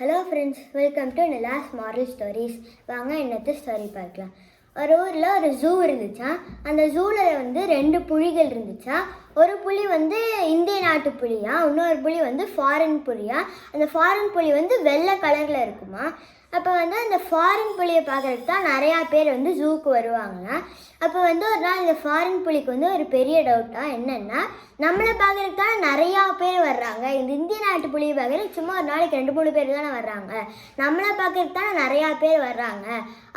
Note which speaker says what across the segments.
Speaker 1: Hello friends, welcome to Nila's moral stories. வாங்க இன்னத்து story பார்க்கலாம். ஒரு ஊரில் ஒரு ஜூ இருந்துச்சா. அந்த ஜூவில் வந்து 2 புலிகள் இருந்துச்சா. ஒரு புலி வந்து இந்திய நாட்டு புலியா, இன்னொரு புலி வந்து ஃபாரின் புலியா. அந்த ஃபாரின் புலி வந்து வெள்ளை கலரில் இருக்குமா. அப்போ வந்து அந்த ஃபாரின் புலியை பார்க்குறதுக்கு தான் நிறையா பேர் வந்து ஜூக்கு வருவாங்கன்னா. அப்போ வந்து ஒரு நாள் இந்த ஃபாரின் புலிக்கு வந்து ஒரு பெரிய டவுட்டாக என்னென்னா, நம்மளை பார்க்குறதுக்கு தான் நிறையா பேர் வர்றாங்க, இந்த இந்திய நாட்டு புலியை பார்க்குறதுக்கு சும்மா ஒரு நாளைக்கு 2-3 பேர் தானே வர்றாங்க, நம்மளை பார்க்குறதுக்கு தான் நிறையா பேர் வர்றாங்க.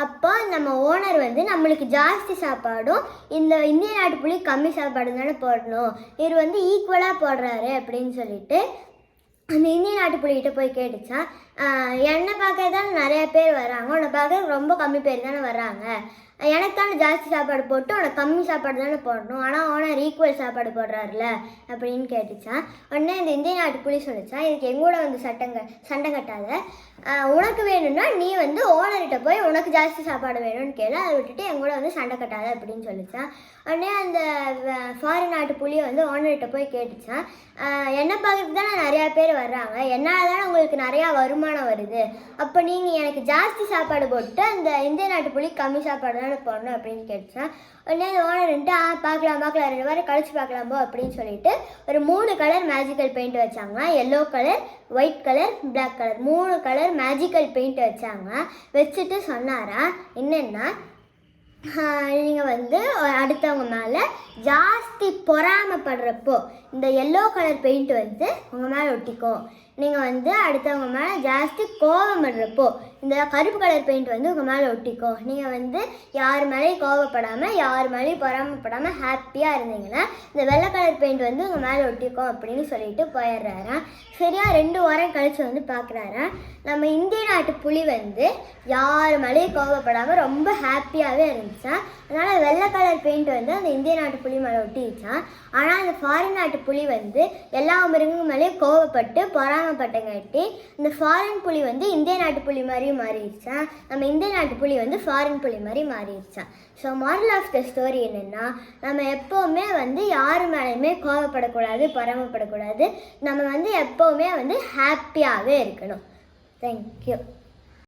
Speaker 1: அப்போ நம்ம ஓனர் வந்து நம்மளுக்கு ஜாஸ்தி சாப்பாடும் இந்த இந்திய நாட்டு புலி கம்மி சாப்பாடும் தானே போடணும், இவர் வந்து ஈக்குவலாக போடுறாரு அப்படின்னு சொல்லிட்டு அந்த இந்திய நாட்டு புலிகிட்ட போய் கேட்டுச்சான். என்னை பார்க்க தானே நிறையா பேர் வர்றாங்க, உன்னை பார்க்க ரொம்ப கம்மி பேர் தானே வர்றாங்க, எனக்கு தானே ஜாஸ்தி சாப்பாடு போட்டு உனக்கு கம்மி சாப்பாடு தானே போடணும், ஆனால் ஓனர் ஈக்குவல் சாப்பாடு போடுறாருல அப்படின்னு கேட்டுச்சான். உடனே இந்த இந்திய நாட்டு புலி சொல்லிச்சான், இதுக்கு எங்கூட வந்து சண்டை கட்டாத, உனக்கு வேணும்னா நீ வந்து ஓனர்கிட்ட போய் உனக்கு ஜாஸ்தி சாப்பாடு வேணும்னு கேளு, அதை விட்டுட்டு எங்கூட வந்து சண்டை கட்டாத அப்படின்னு சொல்லிச்சான். உடனே அந்த ஃபாரின் நாட்டு புலியை வந்து ஓனர்கிட்ட போய் கேட்டுச்சான், என்னை பார்க்கறதுக்கு தானே நிறையா பேர் வர்றாங்க, என்னால் தானே உங்களுக்கு நிறையா வருமானம் வருது, அப்போ நீங்கள் எனக்கு ஜாஸ்தி சாப்பாடு போட்டு அந்த இந்திய நாட்டு புலி கம்மி சாப்பாடு தானே போடணும் அப்படின்னு கேட்டுச்சான். உடனே அந்த ஓனர் வந்துட்டு பார்க்கலாம் 2 வாரம் கழிச்சு பார்க்கலாம்போ அப்படின்னு சொல்லிட்டு ஒரு 3 கலர் மேஜிக்கல் பெயிண்ட் வச்சாங்க. Yellow colour, white colour, black colour, 3 colour magical paint வச்சாங்க. வச்சுட்டு சொன்னாரா என்னென்னா, நீங்கள் வந்து அடுத்தவங்க மேலே ஜாஸ்தி பொறாமைப்படுறப்போ இந்த எல்லோ கலர் பெயிண்ட் வந்து உங்கள் மேலே ஒட்டிக்கும், நீங்கள் வந்து அடுத்தவங்க மேலே ஜாஸ்தி கோபப்படுறப்போ இந்த கருப்பு கலர் பெயிண்ட் வந்து உங்கள் மேலே ஒட்டிக்கும், நீங்கள் வந்து யார் மேலேயும் கோபப்படாமல் யார் மேலேயும் பொறாமப்படாமல் ஹாப்பியாக இருந்தீங்கன்னா இந்த வெள்ளை கலர் பெயிண்ட் வந்து உங்கள் மேலே ஒட்டிக்கும் அப்படின்னு சொல்லிட்டு போயிடுறாராம். சரியாக 2 வாரம் கழித்து வந்து பார்க்குறாரா, நம்ம இந்திய நாட்டு புலி வந்து யார் மேலேயும் கோபப்படாமல் ரொம்ப ஹாப்பியாகவே இருந்துச்சான். அதனால் வெள்ளை கலர் பெயிண்ட் வந்து அந்த இந்திய நாட்டு புலி மேலே ஒட்டிச்சான். ஆனால் அந்த ஃபாரின் நாட்டு புலி வந்து எல்லா மிருகங்கள் மேலேயும் கோபப்பட்டு பொறாமப்பட்டங்காட்டி இந்த ஃபாரின் புலி வந்து இந்திய நாட்டு புலி மாதிரியும் மாறிடுச்சான், நம்ம இந்திய நாட்டு புலி வந்து ஃபாரின் புலி மாதிரி மாறிடுச்சான். So moral of the story என்னென்னா, நம்ம எப்போவுமே வந்து யார் மேலேயுமே கோபப்படக்கூடாது, பொறாமப்படக்கூடாது, நம்ம வந்து எப்போவுமே வந்து ஹாப்பியாகவே இருக்கணும். தேங்க்யூ.